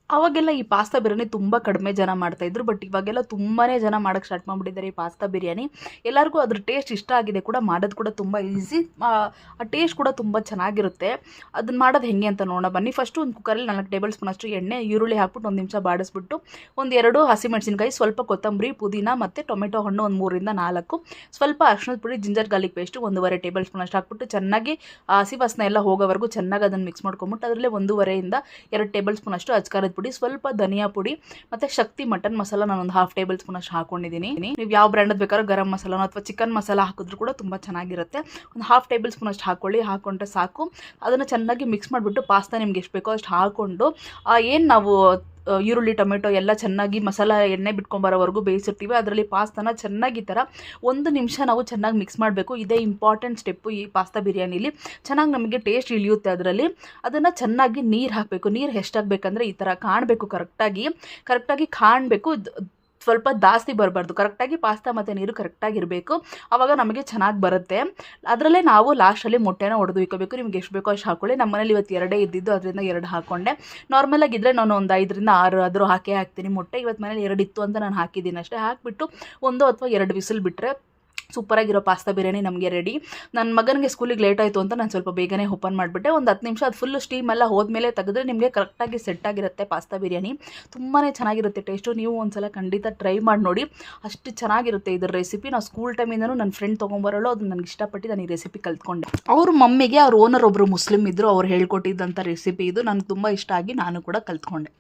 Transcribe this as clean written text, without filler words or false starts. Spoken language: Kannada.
ಅವಾಗೆಲ್ಲ ಈ ಪಾಸ್ತಾ ಬಿರಿಯಾನಿ ತುಂಬ ಕಡಿಮೆ ಜನ ಮಾಡ್ತಾಯಿದ್ರು. ಬಟ್ ಇವಾಗೆಲ್ಲ ತುಂಬಾ ಜನ ಮಾಡೋಕ್ಕೆ ಸ್ಟಾರ್ಟ್ ಮಾಡಿಬಿಟ್ಟಿದ್ದಾರೆ ಈ ಪಾಸ್ತಾ ಬಿರಿಯಾನಿ. ಎಲ್ಲರಿಗೂ ಅದ್ರ ಟೇಸ್ಟ್ ಇಷ್ಟ ಆಗಿದೆ ಕೂಡ, ಮಾಡೋದು ಕೂಡ ತುಂಬ ಈಸಿ. ಆ ಟೇಸ್ಟ್ ಕೂಡ ತುಂಬ ಚೆನ್ನಾಗಿರುತ್ತೆ. ಅದನ್ನ ಮಾಡೋದು ಹೆಂಗೆ ಅಂತ ನೋಡೋಣ ಬನ್ನಿ. ಫಸ್ಟು ಒಂದು ಕುಕ್ಕರಲ್ಲಿ 4 ಟೇಬಲ್ ಸ್ಪೂನ್ ಅಷ್ಟು ಎಣ್ಣೆ, ಈರುಳ್ಳಿ ಹಾಕ್ಬಿಟ್ಟು 1 ನಿಮಿಷ ಬಾಡಿಸ್ಬಿಟ್ಟು, 1-2 ಹಸಿಮೆಣಸಿನ್ಕಾಯಿ, ಸ್ವಲ್ಪ ಕೊತ್ತಂಬರಿ, ಪುದೀನ ಮತ್ತು ಟೊಮೆಟೊ ಹಣ್ಣು ಒಂದು 3-4, ಸ್ವಲ್ಪ ಅರಿಶಿಣದ ಪುಡಿ, ginger garlic paste 1.5 table spoon ಅಷ್ಟು ಹಾಕ್ಬಿಟ್ಟು ಚೆನ್ನಾಗಿ ಹಸಿ ವಾಸನೆ ಎಲ್ಲ ಹೋಗೋವರೆಗೂ ಚೆನ್ನಾಗಿ ಅದನ್ನು ಮಿಕ್ಸ್ ಮಾಡ್ಕೊಂಬಿಟ್ಟು ಅದರಲ್ಲೇ 1.5-2 ಟೇಬಲ್ ಸ್ಪೂನ್ ಅಷ್ಟು ಅಚ್ಕಾರದ ಪುಡಿ, ಸ್ವಲ್ಪ ಧನಿಯಾ ಪುಡಿ ಮತ್ತು ಶಕ್ತಿ ಮಟನ್ ಮಸಾಲ ನಾನೊಂದು 1/2 ಟೇಬಲ್ ಸ್ಪೂನ್ ಅಷ್ಟು ಹಾಕೊಂಡಿದ್ದೀನಿ. ನೀವು ಯಾವ ಬ್ರ್ಯಾಂಡ್ ಬೇಕಾದ್ರೂ ಗರಂ ಮಸಾಲನೋ ಅಥವಾ ಚಿಕನ್ ಮಸಾಲ ಹಾಕಿದ್ರು ಕೂಡ ತುಂಬ ಚೆನ್ನಾಗಿರುತ್ತೆ. ಒಂದು 1/2 ಟೇಬಲ್ ಸ್ಪೂನ್ ಅಷ್ಟು ಹಾಕೊಂಡ್ರೆ ಸಾಕು. ಅದನ್ನು ಚೆನ್ನಾಗಿ ಮಿಕ್ಸ್ ಮಾಡಿಬಿಟ್ಟು ಪಾಸ್ತಾ ನಿಮ್ಗೆ ಎಷ್ಟು ಬೇಕೋ ಅಷ್ಟು ಹಾಕ್ಕೊಂಡು, ಏನು ನಾವು ಈರುಳ್ಳಿ ಟೊಮೆಟೊ ಎಲ್ಲ ಚೆನ್ನಾಗಿ ಮಸಾಲ ಎಣ್ಣೆ ಬಿಟ್ಕೊಂಬರೋವರೆಗೂ ಬೇಯಿಸಿರ್ತೀವಿ. ಅದರಲ್ಲಿ ಪಾಸ್ತಾನ ಚೆನ್ನಾಗಿ ಈ ಥರ 1 ನಿಮಿಷ ನಾವು ಚೆನ್ನಾಗಿ ಮಿಕ್ಸ್ ಮಾಡಬೇಕು. ಇದೇ ಇಂಪಾರ್ಟೆಂಟ್ ಸ್ಟೆಪ್ಪು ಈ ಪಾಸ್ತಾ ಬಿರಿಯಾನಿಲಿ. ಚೆನ್ನಾಗಿ ನಮಗೆ ಟೇಸ್ಟ್ ಇಳಿಯುತ್ತೆ ಅದರಲ್ಲಿ. ಅದನ್ನು ಚೆನ್ನಾಗಿ ನೀರು ಹಾಕಬೇಕು. ನೀರು ಎಷ್ಟಾಗಬೇಕಂದ್ರೆ ಈ ಥರ ಕಾಣಬೇಕು, ಕರೆಕ್ಟಾಗಿ ಕಾಣಬೇಕು. ಸ್ವಲ್ಪ ಜಾಸ್ತಿ ಬರಬಾರ್ದು, ಕರೆಕ್ಟಾಗಿ ಪಾಸ್ತಾ ಮತ್ತು ನೀರು ಕರೆಕ್ಟಾಗಿರಬೇಕು. ಆವಾಗ ನಮಗೆ ಚೆನ್ನಾಗಿ ಬರುತ್ತೆ. ಅದರಲ್ಲೇ ನಾವು ಲಾಸ್ಟಲ್ಲಿ ಮೊಟ್ಟೆನ ಒಡೆದು ಇಕ್ಕೋಬೇಕು. ನಿಮ್ಗೆ ಎಷ್ಟು ಬೇಕೋ ಅಷ್ಟು ಹಾಕ್ಕೊಳ್ಳಿ. ನಮ್ಮ ಮನೇಲಿ ಇವತ್ತು 2 ಇದ್ದಿದ್ದು, ಅದರಿಂದ 2 ಹಾಕ್ಕೊಂಡೆ. ನಾರ್ಮಲಾಗಿದ್ದರೆ ನಾನು ಒಂದು 5-6 ಆದರೂ ಹಾಕ್ತೀನಿ ಮೊಟ್ಟೆ. ಇವತ್ತು ಮನೇಲಿ 2 ಇತ್ತು ಅಂತ ನಾನು ಹಾಕಿದ್ದೀನಿ ಅಷ್ಟೇ. ಹಾಕಿಬಿಟ್ಟು 1 ಅಥವಾ 2 ವಿಸಿಲ್ ಬಿಟ್ಟರೆ ಸೂಪರಾಗಿರೋ ಪಾಸ್ತಾ ಬಿರಿಯಾನಿ ನಮಗೆ ರೆಡಿ. ನನ್ನ ಮಗನಿಗೆ ಸ್ಕೂಲಿಗೆ ಲೇಟ್ ಆಯಿತು ಅಂತ ನಾನು ಸ್ವಲ್ಪ ಬೇಗನೆ ಓಪನ್ ಮಾಡಿಬಿಟ್ಟೆ. ಒಂದು 10 ನಿಮಿಷ ಅದು ಫುಲ್ಲು ಸ್ಟೀಮ್ ಎಲ್ಲ ಹೋದ್ಮೇಲೆ ತೆಗೆದ್ರೆ ನಿಮಗೆ ಕರೆಕ್ಟಾಗಿ ಸೆಟ್ ಆಗಿರುತ್ತೆ ಪಾಸ್ತಾ ಬಿರಿಯಾನಿ. ತುಂಬಾ ಚೆನ್ನಾಗಿರುತ್ತೆ ಟೇಸ್ಟು. ನೀವು ಒಂದ್ಸಲ ಖಂಡಿತ ಟ್ರೈ ಮಾಡಿ ನೋಡಿ, ಅಷ್ಟು ಚೆನ್ನಾಗಿರುತ್ತೆ ಇದರ ರೆಸಿಪಿ. ನಾವು ಸ್ಕೂಲ್ ಟೈಮಿಂದನೂ ನನ್ನ ಫ್ರೆಂಡ್ ತೊಗೊಂಬರೋಳು, ಅದು ನನಗೆ ಇಷ್ಟಪಟ್ಟು ನಾನು ಈ ರೆಸಿಪಿ ಕಲ್ತ್ಕೊಂಡೆ. ಅವ್ರ ಮಮ್ಮಿಗೆ ಅವ್ರ ಓನರ್ ಒಬ್ಬರು ಮುಸ್ಲಿಮ್ ಇದ್ದರು, ಅವ್ರು ಹೇಳ್ಕೊಟ್ಟಿದ್ದಂಥ ರೆಸಿಪಿ ಇದು. ನನಗೆ ತುಂಬ ಇಷ್ಟ ಆಗಿ ನಾನು ಕೂಡ ಕಲ್ತ್ಕೊಂಡೆ.